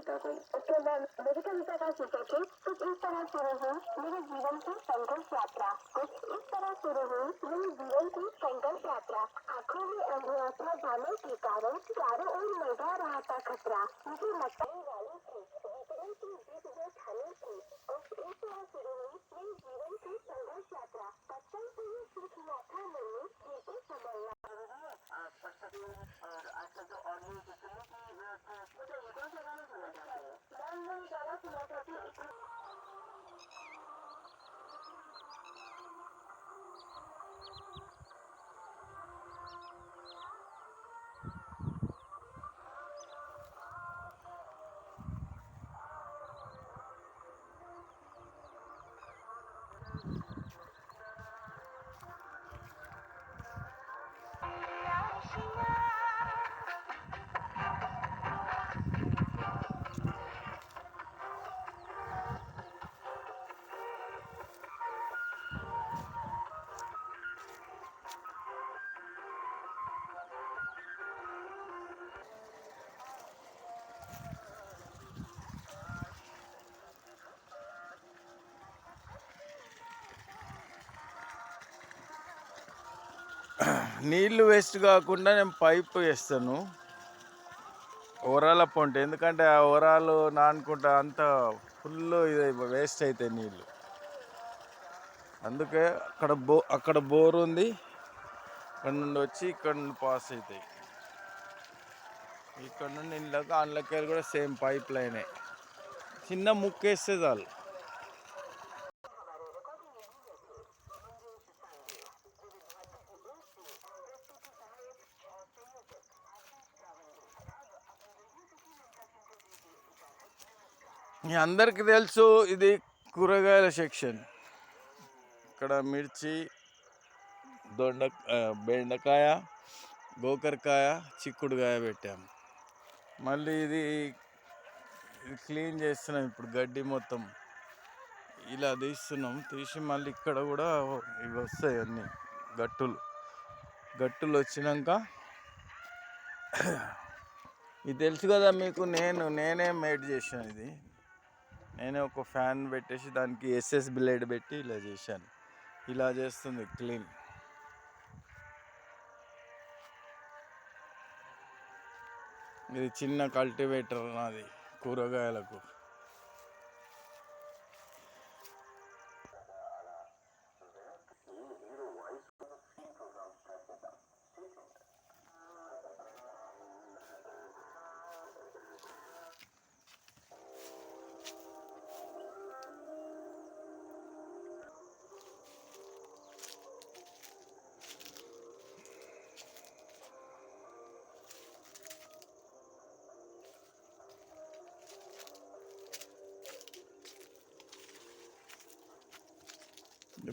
Okay ma'am, मेरी कविता का शीर्षक है कुछ इस तरह शुरू हुई मेरे जीवन की संघर्ष यात्रा। कुछ इस तरह शुरू हुई मेरे जीवन की संघर्ष यात्रा। आंखों में अंधेरा जाने के कारण चारों ओर मंडरा रहा था खतरा। मुझे लगने वाली थी वितरण की जीत जो ठानी थी। कुछ इस तरह शुरू हुई मेरे जीवन की संघर्ष यात्रा। बचपन से ही सीख लिया था मैंने जीते संभलना। और आजकल तो ऑडियो सुनने की मुझे ये कौन सा गाना सुनना चाहते हैं? मैम मैं गाना सुनना चाहती हूँ। నీళ్ళు వేస్ట్ కాకుండా నేను పైప్ వేస్తాను ఓరాల పొంట, ఎందుకంటే ఆ ఓరాలు నానుకుంటా అంత ఫుల్ ఇది వేస్ట్ అవుతాయి నీళ్ళు. అందుకే అక్కడ బోర్ ఉంది, ఇక్కడ నుండి వచ్చి ఇక్కడ నుండి పాస్ అవుతాయి. ఇక్కడ నుండి ఇంట్లోకి అందులోకి కూడా సేమ్ పైప్ లైనే, చిన్న ముక్కేస్తే చాలు. మీ అందరికీ తెలుసు ఇది కూరగాయల సెక్షన్. ఇక్కడ మిర్చి, బెండకాయ, గోకరకాయ, చిక్కుడుకాయ పెట్టాము. మళ్ళీ ఇది క్లీన్ చేస్తున్నాం ఇప్పుడు, గడ్డి మొత్తం ఇలా తీసి మళ్ళీ ఇక్కడ కూడా ఇవి వస్తాయి అన్నీ గట్టులు వచ్చినాక ఇది తెలుసు కదా మీకు, నేనే మేడ్ చేశాను. ఇది నేనే ఒక ఫ్యాన్ పెట్టేసి దానికి ఎస్ఎస్ బ్లేడ్ పెట్టి ఇలా చేశాను. ఇలా చేస్తుంది క్లీన్. ఇది చిన్న కల్టివేటర్ నాది కూరగాయలకు.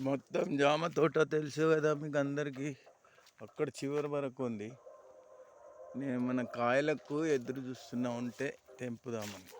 మొత్తం జామ తోట తెలుసు కదా మీకు అందరికీ, అక్కడ చివరి వరకు ఉంది. నేను మన కాయలకు ఎదురు చూస్తున్నా ఉంటే తెంపుదామని.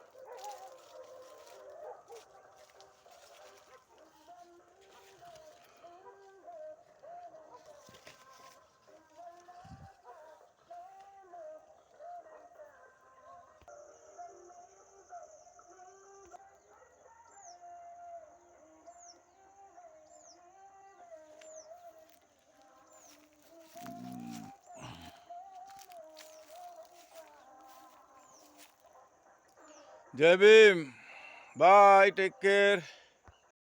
జై భీమ్, బాయ్, టేక్ కేర్.